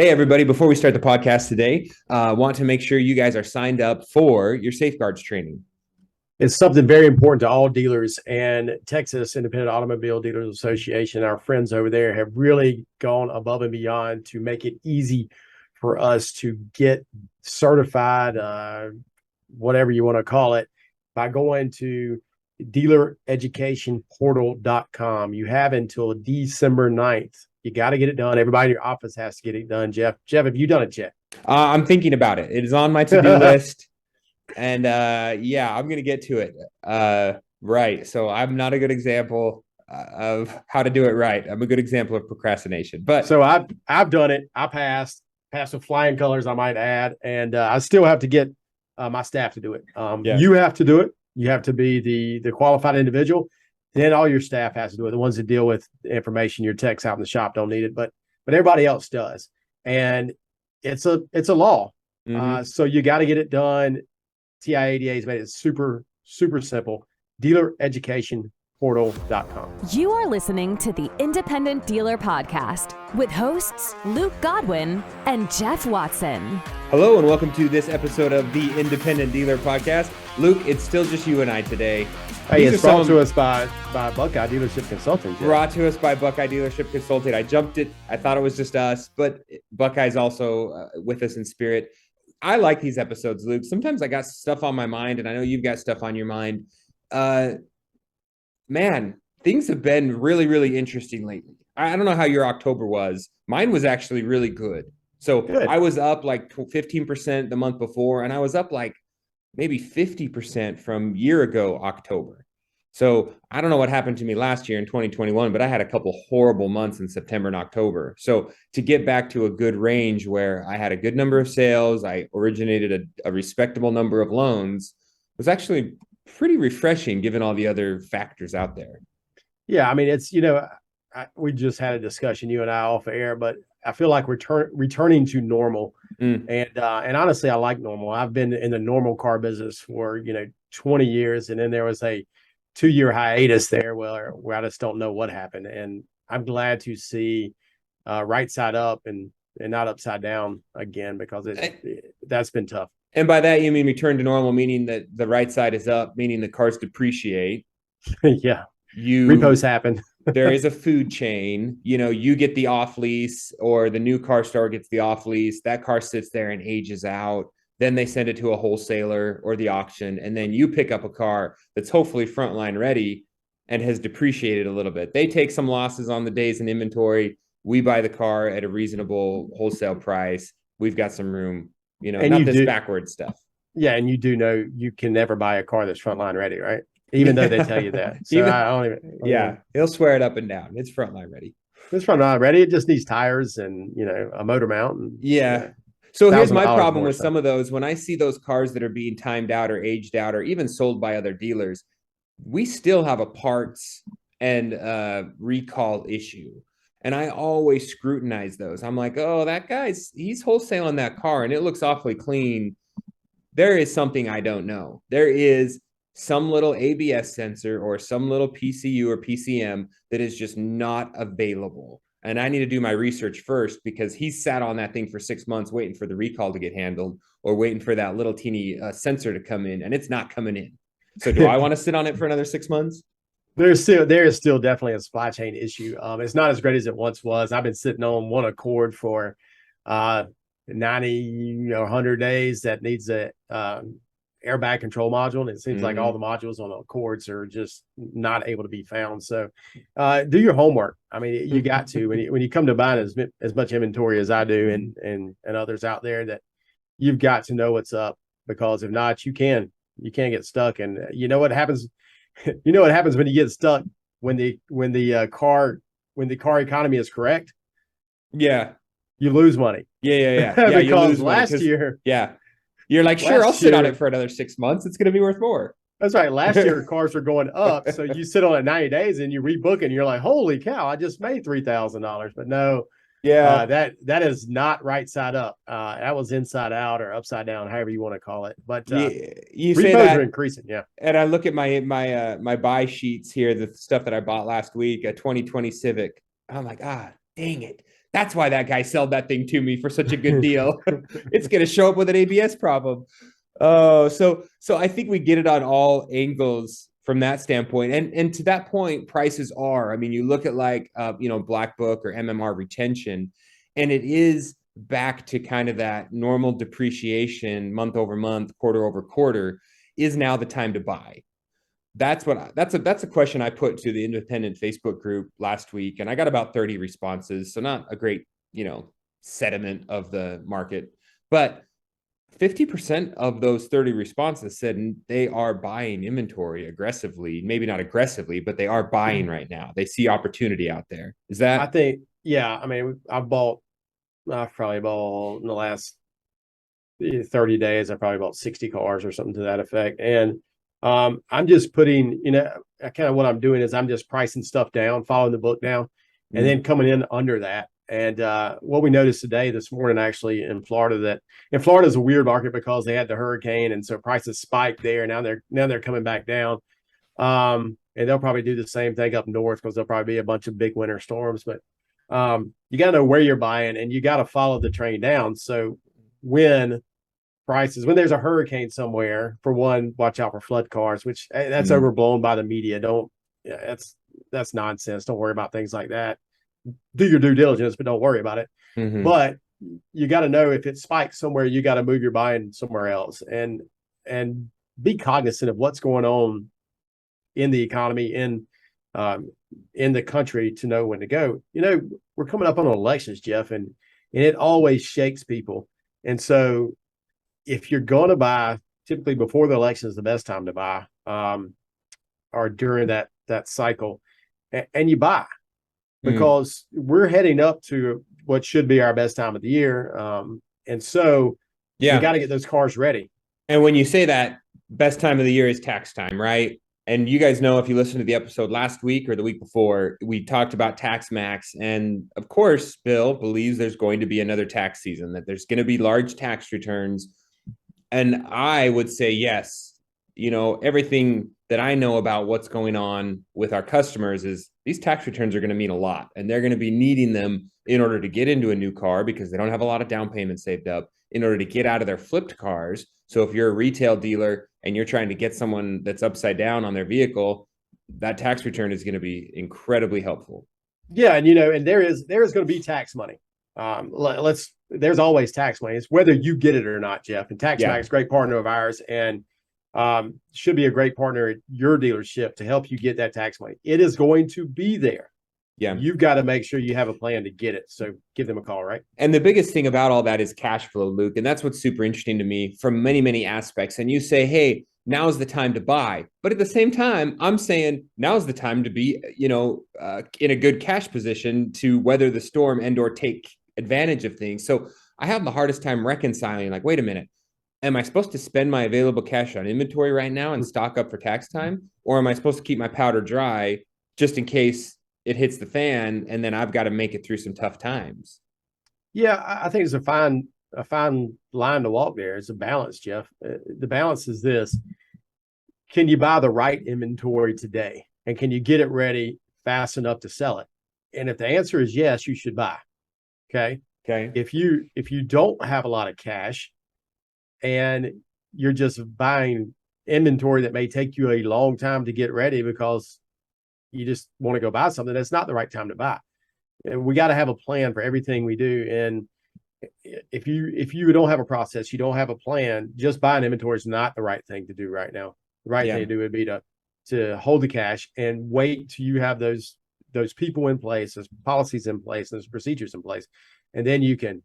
Hey, everybody. Before we start the podcast today, want to make sure you guys are signed up for your safeguards training. It's something very important to all dealers, and Texas Independent Automobile Dealers Association, our friends over there, have really gone above and beyond to make it easy for us to get certified, whatever you want to call it, by going to dealereducationportal.com. You have until December 9th. You got to get it done. Everybody in your office has to get it done. Jeff, have you done it yet? I'm thinking about it. It is on my to-do list. And yeah, I'm going to get to it. Right. So I'm not a good example of how to do it right. I'm a good example of procrastination. But so I've done it. I passed with flying colors, I might add. And I still have to get my staff to do it. You have to do it. You have to be the qualified individual. Then all your staff has to do it. The ones that deal with information, your techs out in the shop don't need it, but everybody else does. And it's a law. mm-hmm. So you got to get it done. TIADA has made it super, super simple. DealerEducationPortal.com. You are listening to the Independent Dealer Podcast with hosts Luke Godwin and Jeff Watson. Hello and welcome to this episode of the Independent Dealer Podcast. Luke, it's still just you and I today. Hey, it's brought to us by Buckeye Dealership Consulting. Jeff. Brought to us by Buckeye Dealership Consulting. I jumped it. I thought it was just us, but Buckeye's also with us in spirit. I like these episodes, Luke. Sometimes I got stuff on my mind, and I know you've got stuff on your mind. Man, things have been really, really interesting lately. I don't know how your October was. Mine was actually really good. So good. I was up like 15% the month before, and I was up like maybe 50% from year ago, October. So I don't know what happened to me last year in 2021, but I had a couple horrible months in September and October. So to get back to a good range where I had a good number of sales, I originated a respectable number of loans, was actually pretty refreshing given all the other factors out there. Yeah, I mean, it's, we just had a discussion, you and I off air, but I feel like returning to normal. And honestly, I like normal. I've been in the normal car business for, 20 years. And then there was a 2-year hiatus there where I just don't know what happened. And I'm glad to see right side up and not upside down again, because that's been tough. And by that, you mean return to normal, meaning that the right side is up, meaning the cars depreciate. Yeah. Repos happen. There is a food chain. You get the off lease, or the new car store gets the off lease. That car sits there and ages out. Then they send it to a wholesaler or the auction. And then you pick up a car that's hopefully frontline ready and has depreciated a little bit. They take some losses on the days in inventory. We buy the car at a reasonable wholesale price. We've got some room, not this backward stuff. Yeah. And you do know you can never buy a car that's frontline ready, right? Even though they tell you that. So he'll swear it up and down. It's frontline ready. It's frontline ready. It just needs tires and, a motor mount. And, yeah. So here's my problem with some of those. When I see those cars that are being timed out or aged out or even sold by other dealers, we still have a parts and recall issue. And I always scrutinize those. I'm like, oh, that he's wholesaling that car and it looks awfully clean. There is something I don't know. There is some little ABS sensor or some little PCU or PCM that is just not available. And I need to do my research first, because he's sat on that thing for 6 months waiting for the recall to get handled, or waiting for that little teeny sensor to come in, and it's not coming in. So do I want to sit on it for another 6 months? There is still definitely a supply chain issue. It's not as great as it once was. I've been sitting on one Accord for 90, 100 days that needs a airbag control module, and it seems like all the modules on the Accords are just not able to be found. So do your homework. I mean, you got to when you come to buying as much inventory as I do and others out there, that you've got to know what's up, because if not, you can get stuck. And you know what happens when you get stuck, when the car economy is correct. Yeah, you lose money. Yeah. Because last year, you're like, sure, I'll sit on it for another 6 months. It's going to be worth more. That's right. Last year, cars were going up. So you sit on it 90 days and you rebook it and you're like, holy cow, I just made $3,000. But no, that is not right side up. That was inside out or upside down, however you want to call it. But you say that are increasing. Yeah. And I look at my buy sheets here, the stuff that I bought last week, a 2020 Civic. I'm like, dang it. That's why that guy sold that thing to me for such a good deal. It's going to show up with an ABS problem. Oh, so I think we get it on all angles from that standpoint. And to that point, prices are, I mean, you look at like, Black Book or MMR retention, and it is back to kind of that normal depreciation month over month, quarter over quarter. Is now the time to buy? That's a question I put to the independent Facebook group last week, and I got about 30 responses. So not a great, sediment of the market, but 50% of those 30 responses said they are buying inventory aggressively. Maybe not aggressively, but they are buying right now. They see opportunity out there. Is that? I think, yeah. I mean, I've probably bought in the last 30 days, I probably bought 60 cars or something to that effect. And I'm just putting, kind of what I'm doing is I'm just pricing stuff down, following the book down, and then coming in under that. And what we noticed this morning, actually in Florida is a weird market because they had the hurricane, and so prices spiked there. Now they're coming back down, and they'll probably do the same thing up north because there'll probably be a bunch of big winter storms. But you got to know where you're buying, and you got to follow the train down. So when there's a hurricane somewhere, for one, watch out for flood cars, which that's overblown by the media. That's nonsense. Don't worry about things like that. Do your due diligence, but don't worry about it. But you got to know if it spikes somewhere, you got to move your buying somewhere else, and be cognizant of what's going on in the economy, in the country, to know when to go. We're coming up on elections, Jeff, and it always shakes people. And so if you're going to buy, typically before the election is the best time to buy, or during that cycle, and you buy. Because we're heading up to what should be our best time of the year. And so you got to get those cars ready. And when you say that, best time of the year is tax time, right? And you guys know, if you listened to the episode last week or the week before, we talked about tax max. And of course, Bill believes there's going to be another tax season, that there's going to be large tax returns. And I would say, yes, everything that I know about what's going on with our customers is these tax returns are going to mean a lot, and they're going to be needing them in order to get into a new car because they don't have a lot of down payment saved up, in order to get out of their flipped cars. So if you're a retail dealer and you're trying to get someone that's upside down on their vehicle, that tax return is going to be incredibly helpful. Yeah. And, and there is going to be tax money. There's always tax money. It's whether you get it or not, Jeff. And TaxMax, great partner of ours, and should be a great partner at your dealership to help you get that tax money. It is going to be there. Yeah. You've got to make sure you have a plan to get it. So give them a call, right? And the biggest thing about all that is cash flow, Luke. And that's what's super interesting to me from many, many aspects. And you say, hey, now's the time to buy. But at the same time, I'm saying now's the time to be, in a good cash position to weather the storm and or take advantage of things. So I have the hardest time reconciling, like, wait a minute. Am I supposed to spend my available cash on inventory right now and stock up for tax time? Or am I supposed to keep my powder dry just in case it hits the fan and then I've got to make it through some tough times? Yeah, I think it's a fine line to walk there. It's a balance, Jeff. The balance is this: can you buy the right inventory today? And can you get it ready fast enough to sell it? And if the answer is yes, you should buy. Okay. If you don't have a lot of cash and you're just buying inventory that may take you a long time to get ready because you just want to go buy something, that's not the right time to buy. We got to have a plan for everything we do. And if you don't have a process, you don't have a plan, just buying inventory is not the right thing to do right now. The right thing to do would be to hold the cash and wait till you have those people in place, those policies in place, those procedures in place, and then you can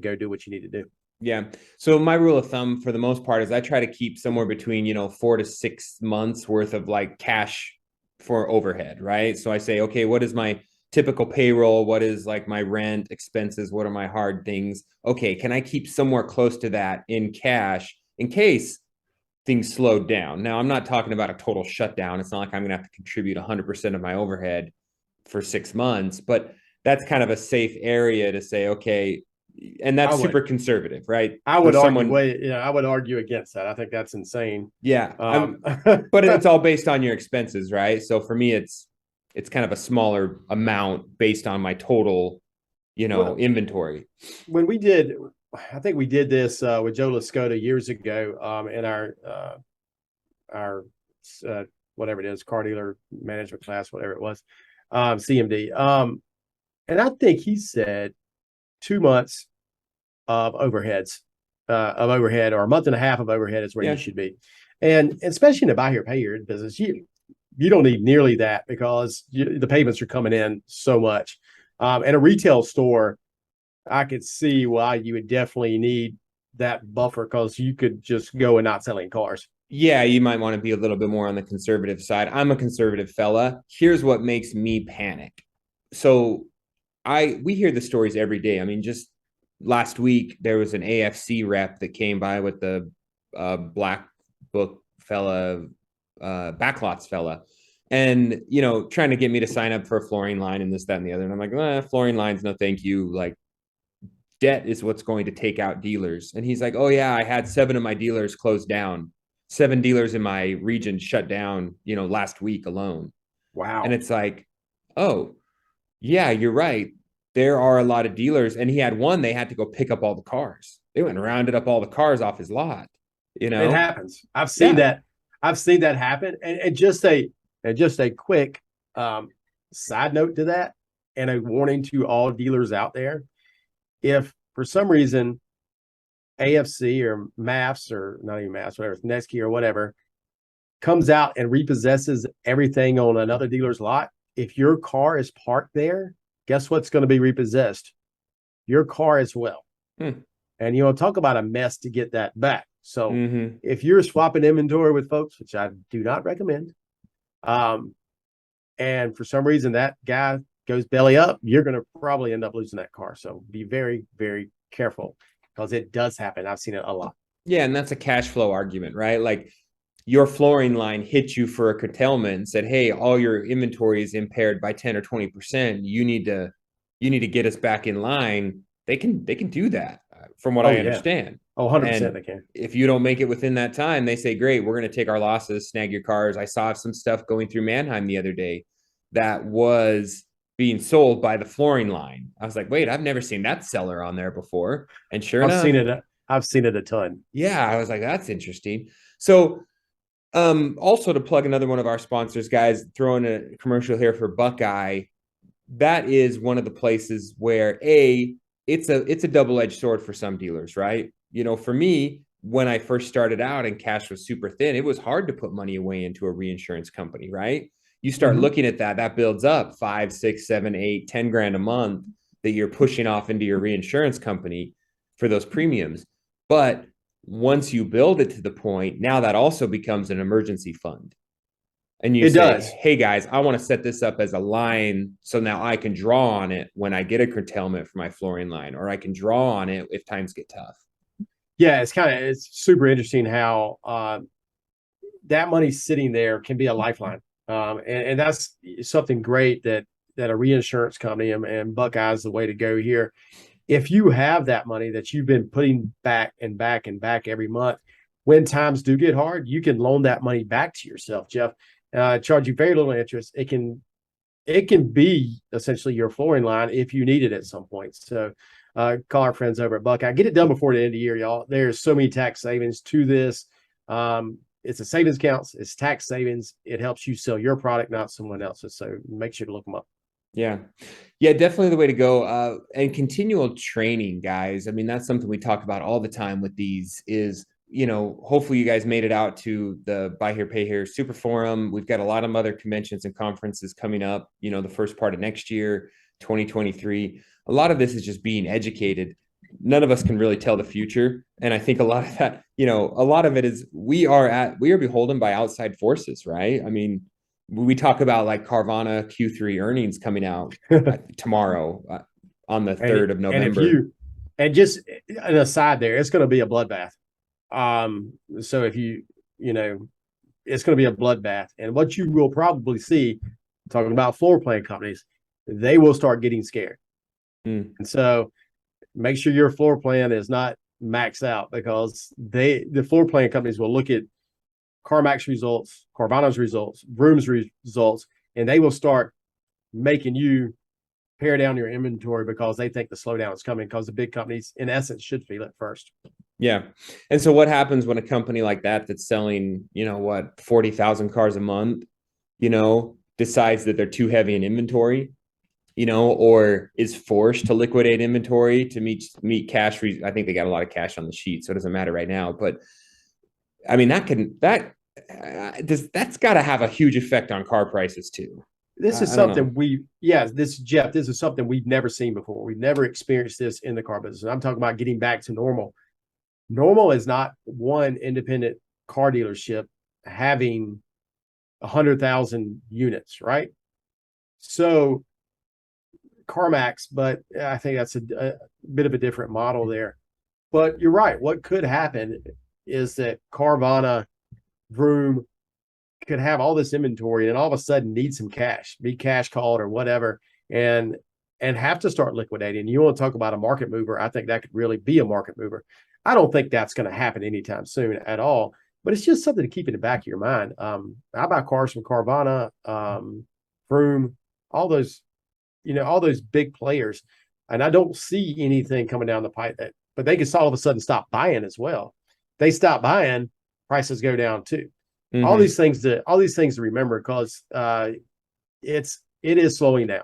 go do what you need to do. Yeah. So my rule of thumb for the most part is I try to keep somewhere between, 4 to 6 months worth of like cash for overhead, right? So I say, okay, what is my typical payroll? What is like my rent expenses? What are my hard things? Okay, can I keep somewhere close to that in cash in case things slowed down? Now, I'm not talking about a total shutdown. It's not like I'm going to have to contribute 100% of my overhead for 6 months, but that's kind of a safe area to say, okay, and that's super conservative, right? I would argue against that. I think that's insane. Yeah. But it's all based on your expenses, right? So for me, it's kind of a smaller amount based on my total, inventory. When I think we did this with Joe Lascota years ago in our whatever it is, car dealer management class, whatever it was, CMD. And I think he said 2 months of overhead, or a month and a half of overhead is where you should be. And especially in the buy here, pay here business, you don't need nearly that because the payments are coming in so much. In a retail store, I could see why you would definitely need that buffer, because you could just go and not selling cars. Yeah, you might want to be a little bit more on the conservative side. I'm a conservative fella. Here's what makes me panic. So we hear the stories every day. I mean, just last week, there was an AFC rep that came by with the black book fella, backlots fella, and, trying to get me to sign up for a flooring line and this, that, and the other. And I'm like, flooring lines, no, thank you. Like, debt is what's going to take out dealers. And he's like, oh yeah, I had 7 of my dealers closed down. 7 dealers in my region shut down, last week alone. Wow. And it's like, oh yeah, you're right. There are a lot of dealers. And he had one, they had to go pick up all the cars. They went and rounded up all the cars off his lot. It happens. I've seen that. I've seen that happen. And just a quick side note to that, and a warning to all dealers out there. If for some reason AFC or MAFS, or not even MAFS, whatever, Netsky or whatever, comes out and repossesses everything on another dealer's lot, if your car is parked there, guess what's going to be repossessed? Your car as well. And talk about a mess to get that back. So if you're swapping inventory with folks, which I do not recommend, and for some reason that guy goes belly up, you're going to probably end up losing that car. So be very, very careful, because it does happen. I've seen it a lot. Yeah, and that's a cash flow argument, right? Like, your flooring line hit you for a curtailment and said, hey, all your inventory is impaired by 10 or 20%. You need to get us back in line. They can do that, from what I understand. Oh, 100% they can. If you don't make it within that time, they say, great, we're going to take our losses, snag your cars. I saw some stuff going through Mannheim the other day that was being sold by the flooring line. I was like, wait, I've never seen that seller on there before. And sure enough, I've seen it a ton. Yeah, I was like, that's interesting. So also, to plug another one of our sponsors, guys, throwing a commercial here for Buckeye. That is one of the places where it's a double-edged sword for some dealers, right? For me, when I first started out and cash was super thin, it was hard to put money away into a reinsurance company, right? You start looking at that builds up 5, 6, 7, 8, 10 grand a month that you're pushing off into your reinsurance company for those premiums. But once you build it to the point, now that also becomes an emergency fund. And you say, hey guys, I want to set this up as a line, so now I can draw on it when I get a curtailment for my flooring line, or I can draw on it if times get tough. Yeah, it's super interesting how that money sitting there can be a lifeline. And that's something great that a reinsurance company, and Buckeye's the way to go here. If you have that money that you've been putting back and back and back every month, when times do get hard, you can loan that money back to yourself, Jeff. Charge you very little interest. It can be essentially your flooring line if you need it at some point. So call our friends over at Buckeye. Get it done before the end of the year, y'all. There's so many tax savings to this. It's a savings account. It's tax savings. It helps you sell your product, not someone else's. So make sure to look them up. Yeah, definitely the way to go. And continual training, guys. I mean, that's something we talk about all the time with these is, hopefully you guys made it out to the Buy Here, Pay Here Super Forum. We've got a lot of other conventions and conferences coming up, the first part of next year, 2023. A lot of this is just being educated. None of us can really tell the future. And I think a lot of that, a lot of it is we are beholden by outside forces, right? I mean, we talk about like Carvana Q3 earnings coming out tomorrow on the 3rd of November. And just an aside there, it's going to be a bloodbath. So if it's going to be a bloodbath. And what you will probably see, talking about floor plan companies, they will start getting scared. And so make sure your floor plan is not maxed out, because the floor plan companies will look at CarMax results, Carvana's results, Vroom's results, and they will start making you pare down your inventory because they think the slowdown is coming, because the big companies, in essence, should feel it first. Yeah. And so what happens when a company like that that's selling, 40,000 cars a month, decides that they're too heavy in inventory, or is forced to liquidate inventory to meet cash. I think they got a lot of cash on the sheet, so it doesn't matter right now. But I mean, that's got to have a huge effect on car prices too. This is something Jeff, this is something we've never seen before. We've never experienced this in the car business. I'm talking about getting back to normal. Normal is not one independent car dealership having 100,000 units, right? So CarMax, but I think that's a bit of a different model there. But you're right. What could happen is that Carvana, Vroom could have all this inventory and all of a sudden need some cash, be cash called or whatever, and have to start liquidating. You want to talk about a market mover? I think that could really be a market mover. I don't think that's going to happen anytime soon at all, but it's just something to keep in the back of your mind. I buy cars from Carvana, Vroom, all those big players, and I don't see anything coming down the pipe but they could all of a sudden stop buying as well. They stop buying, prices go down too. Mm-hmm. All these things to remember, because it is slowing down.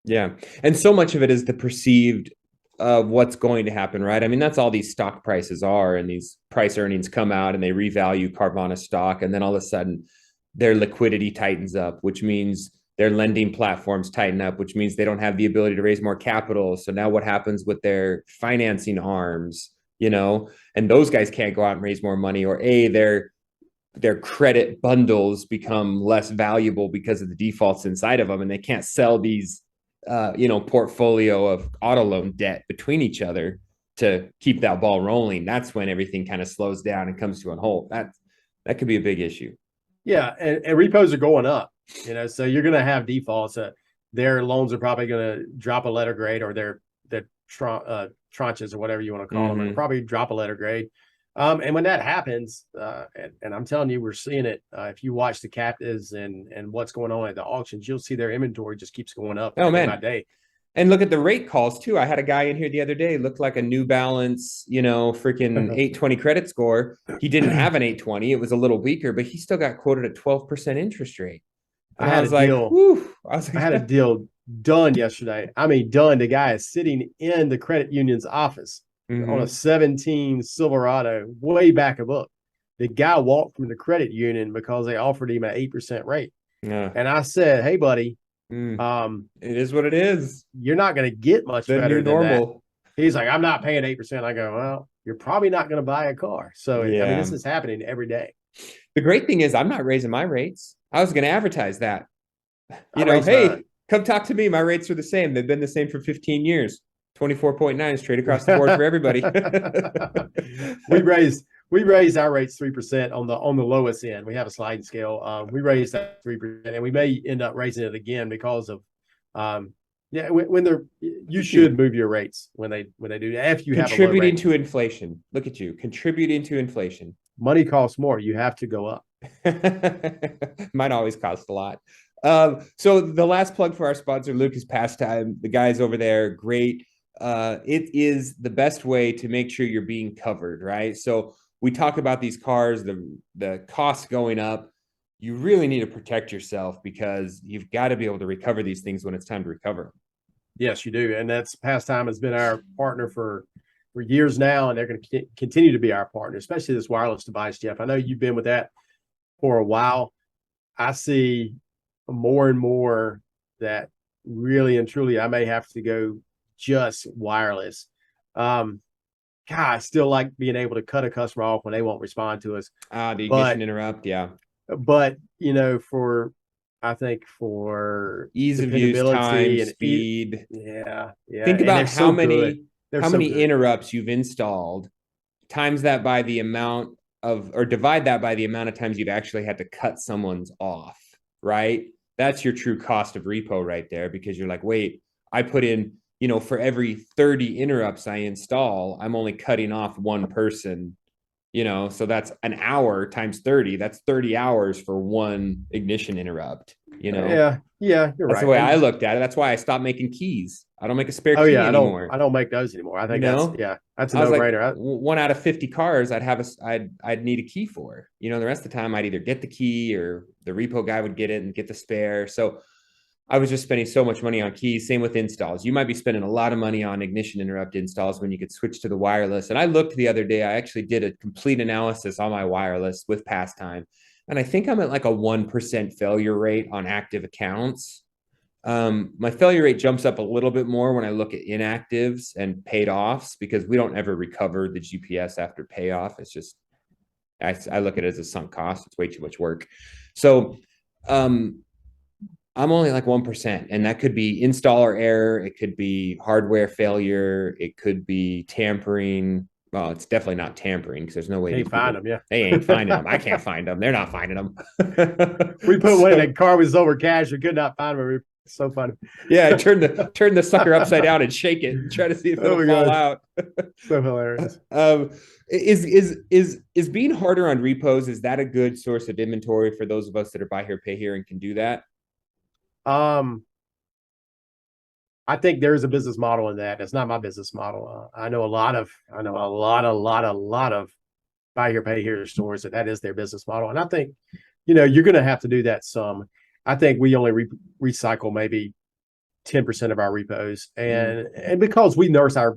Yeah. And so much of it is the perceived what's going to happen, right? I mean, that's all these stock prices are, and these price earnings come out and they revalue Carvana stock. And then all of a sudden their liquidity tightens up, which means their lending platforms tighten up, which means they don't have the ability to raise more capital. So now what happens with their financing arms, and those guys can't go out and raise more money, or their credit bundles become less valuable because of the defaults inside of them, and they can't sell these portfolio of auto loan debt between each other to keep that ball rolling. That's when everything kind of slows down and comes to a halt. That could be a big issue. Yeah, and repos are going up, so you're going to have defaults. Their loans are probably going to drop a letter grade, or their tranches or whatever you want to call them, and probably drop a letter grade. And when that happens, and I'm telling you, we're seeing it. If you watch the captives and what's going on at the auctions, you'll see their inventory just keeps going up day by day. And look at the rate calls too. I had a guy in here the other day, looked like a New Balance, freaking 820 credit score. He didn't have an 820. It was a little weaker, but he still got quoted at 12% interest rate. And I was like, I had a deal done yesterday. I mean, done. The guy is sitting in the credit union's office on a 17 Silverado, way back a book. The guy walked from the credit union because they offered him an 8% rate. Yeah. And I said, hey, buddy, it is what it is. You're not going to get much better than normal. That. He's like, I'm not paying 8%. I go, well, you're probably not going to buy a car. So, yeah. I mean, this is happening every day. The great thing is I'm not raising my rates. I was going to advertise that. Hey, come talk to me. My rates are the same. They've been the same for 15 years. 24.9 straight across the board for everybody. We raised our rates 3% on the lowest end. We have a sliding scale. We raised that 3%, and we may end up raising it again because of when you should move your rates when they do that. If you have contributing to inflation. Look at you contributing to inflation. Money costs more. You have to go up. Might always cost a lot. So the last plug for our sponsor, Luke, is Passtime. The guys over there, great. It is the best way to make sure you're being covered, right? So we talk about these cars, the costs going up. You really need to protect yourself because you've got to be able to recover these things when it's time to recover. Yes, you do. And that's Passtime has been our partner for years now, and they're going to continue to be our partner, especially this wireless device, Jeff. I know you've been with that for a while. I see more and more that really and truly I may have to go just wireless. I still like being able to cut a customer off when they won't respond to us. The ignition interrupt, yeah. But for ease of use, time, and speed. Yeah. Think about how many interrupts you've installed, times that by the amount of, or divide that by the amount of times you've actually had to cut someone's off, right? That's your true cost of repo right there, because you're like, wait, I put in, for every 30 interrupts I install, I'm only cutting off one person, so that's an hour times 30. That's 30 hours for one ignition interrupt. you know? Yeah, you're right. That's the way I looked at it. That's why I stopped making keys. I don't make a spare Oh key yeah, anymore. I don't make those anymore. I think You that's know? that's a I was like, no-brainer. one out of 50 cars I'd need a key for. You know, the rest of the time I'd either get the key or the repo guy would get it and get the spare. So I was just spending so much money on keys. Same with installs. You might be spending a lot of money on ignition interrupt installs when you could switch to the wireless. And I looked the other day, I actually did a complete analysis on my wireless with Passtime. And I think I'm at like a 1% failure rate on active accounts. My failure rate jumps up a little bit more when I look at inactives and paid offs, because we don't ever recover the GPS after payoff. It's just, I look at it as a sunk cost. It's way too much work. So, I'm only like 1%, and that could be installer error. It could be hardware failure. It could be tampering. Well, it's definitely not tampering because there's no way Can't find them. Yeah, they ain't finding them. I can't find them. They're not finding them. we put one in that car was over cash. We could not find them. So funny. Yeah, turn the sucker upside down and shake it and try to see if it'll fall out. So hilarious. Is being harder on repos, is that a good source of inventory for those of us that are buy here, pay here and can do that? I think there's a business model in that. It's not my business model. I know a lot of buy here, pay here stores that is their business model. And I think, you're going to have to do that some. I think we only recycle maybe 10% of our repos, and because we nurse our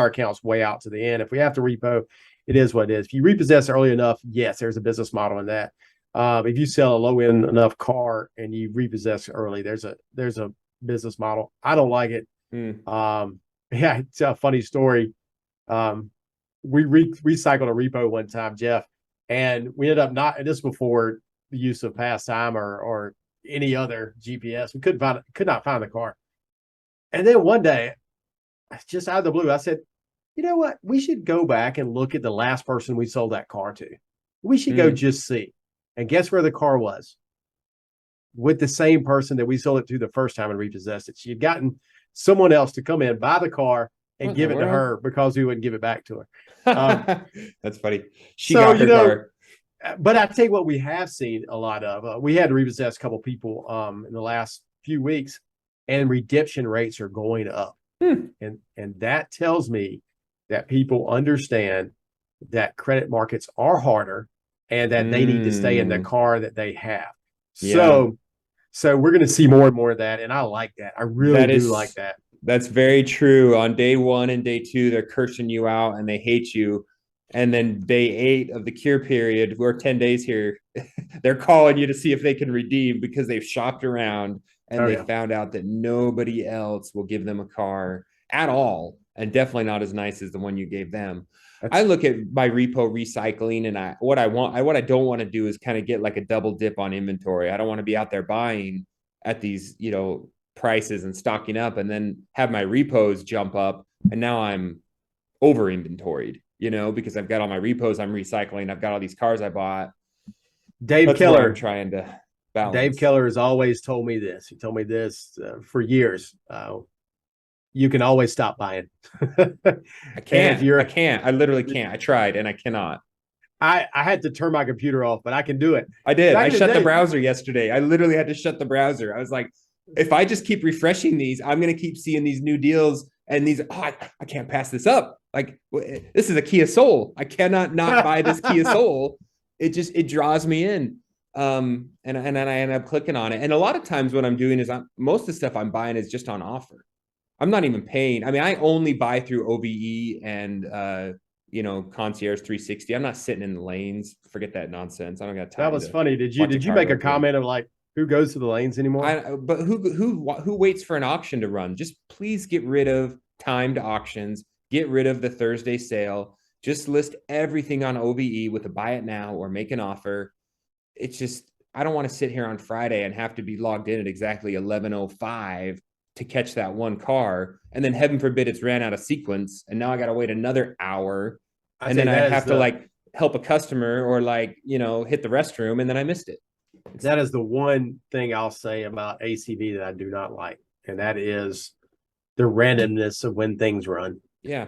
accounts way out to the end. If we have to repo, it is what it is. If you repossess early enough, yes, there's a business model in that. If you sell a low end enough car and you repossess early, there's a business model. I don't like it. Yeah, it's a funny story. We recycled a repo one time, Jeff, and we ended up not. And this before the use of Passtime or any other GPS. We could not find the car. And then one day, just out of the blue, I said, you know what? We should go back and look at the last person we sold that car to. We should go just see. And guess where the car was? With the same person that we sold it to the first time and repossessed it. She had gotten someone else to come in, buy the car, and give it to her because we wouldn't give it back to her. That's funny. She got her car. But I tell you what, we have seen a lot of. We had to repossess a couple people in the last few weeks, and redemption rates are going up. And that tells me that people understand that credit markets are harder and that they need to stay in the car that they have. Yeah. So we're going to see more and more of that, and I like that. I really do like that. That's very true. On day 1 and day 2, they're cursing you out and they hate you. And then day 8 of the cure period, we're 10 days here, they're calling you to see if they can redeem because they've shopped around and they found out that nobody else will give them a car at all, and definitely not as nice as the one you gave them. I look at my repo recycling, and what I don't want to do is kind of get like a double dip on inventory. I don't want to be out there buying at these, prices and stocking up and then have my repos jump up and now I'm over inventoried. Because I've got all my repos I'm recycling. I've got all these cars I bought. Dave Keller, I'm trying to balance. Dave Keller has always told me this. He told me this for years. You can always stop buying. I can't. I literally can't. I tried and I cannot. I had to turn my computer off, but I can do it. I did. I shut the browser yesterday. I literally had to shut the browser. I was like, if I just keep refreshing these, I'm going to keep seeing these new deals and these. I can't pass this up. Like, this is a Kia Soul. I cannot not buy this Kia Soul. It draws me in. And then I end up clicking on it. And a lot of times what I'm doing is most of the stuff I'm buying is just on offer. I'm not even paying. I mean, I only buy through OBE and, Concierge 360. I'm not sitting in the lanes. Forget that nonsense. I don't got time. That was funny. Did you make a comment of like, who goes to the lanes anymore? But who waits for an auction to run? Just please get rid of timed auctions. Get rid of the Thursday sale. Just list everything on OBE with a buy it now or make an offer. It's just, I don't want to sit here on Friday and have to be logged in at exactly 11:05 to catch that one car. And then heaven forbid it's ran out of sequence. And now I got to wait another hour. And then I have to help a customer or hit the restroom. And then I missed it. That is the one thing I'll say about ACV that I do not like. And that is the randomness of when things run. Yeah.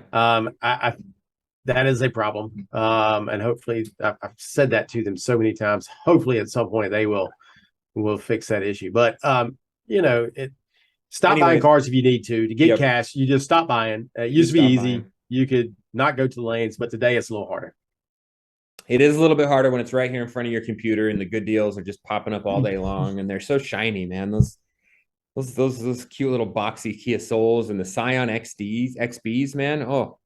That is a problem. And hopefully I've said that to them so many times. Hopefully at some point they will will fix that issue. But stop buying cars if you need to get cash. You just stop buying. It used to be easy. Buying. You could not go to the lanes, but today it's a little harder. It is a little bit harder when it's right here in front of your computer and the good deals are just popping up all day long, and they're so shiny, man. Those cute little boxy Kia Souls and the Scion XBs, man. Oh,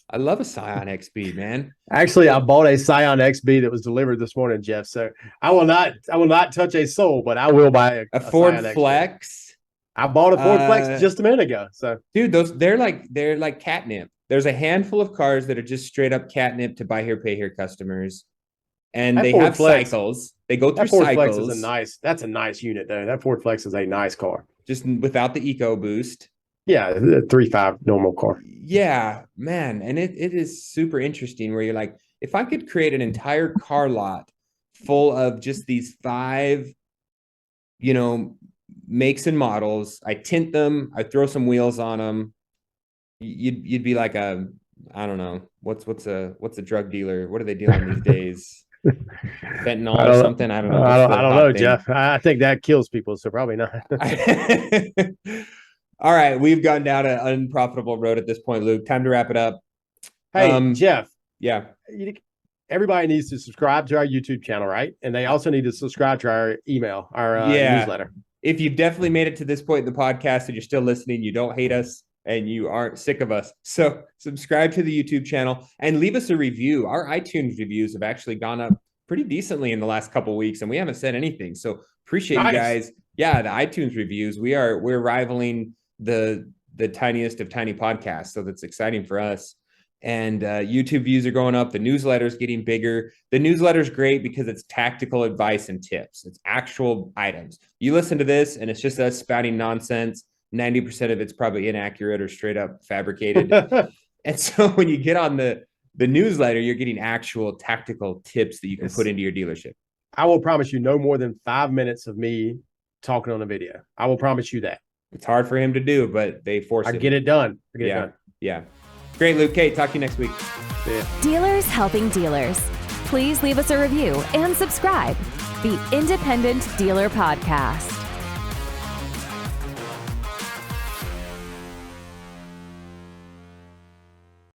I love a Scion XB, man. Actually, I bought a Scion XB that was delivered this morning, Jeff. So I will not touch a Soul, but I will buy a Ford Flex. I bought a Ford Flex just a minute ago. So, dude, they're like catnip. There's a handful of cars that are just straight up catnip to buy here, pay here customers, and they have cycles. They go through cycles. Ford Flex is that's a nice unit though. That Ford Flex is a nice car, just without the EcoBoost. Yeah, the 3.5 normal car. Yeah, man, and it is super interesting. Where you're like, if I could create an entire car lot full of just these 5, makes and models, I tint them, I throw some wheels on them. You'd be like I don't know, what's a drug dealer? What are they dealing these days? Fentanyl or something? I don't know. I don't know, Jeff. I think that kills people, so probably not. All right, we've gone down an unprofitable road at this point, Luke. Time to wrap it up. Hey, Jeff. Yeah. Everybody needs to subscribe to our YouTube channel, right? And they also need to subscribe to our email, our newsletter. If you've definitely made it to this point in the podcast and you're still listening, you don't hate us and you aren't sick of us. So subscribe to the YouTube channel and leave us a review. Our iTunes reviews have actually gone up pretty decently in the last couple of weeks, and we haven't said anything. So appreciate you guys. Yeah, the iTunes reviews, we're rivaling the tiniest of tiny podcasts. So that's exciting for us. And YouTube views are going up. The newsletter's getting bigger. The newsletter's great because it's tactical advice and tips. It's actual items. You listen to this and it's just us spouting nonsense. 90% of it's probably inaccurate or straight up fabricated. And so when you get on the newsletter, you're getting actual tactical tips that you can put into your dealership. I will promise you no more than 5 minutes of me talking on a video. I will promise you that. It's hard for him to do, but they force it. I get it done. Yeah. Great, Luke. Kate, talk to you next week. See ya. Dealers helping dealers. Please leave us a review and subscribe. The Independent Dealer Podcast.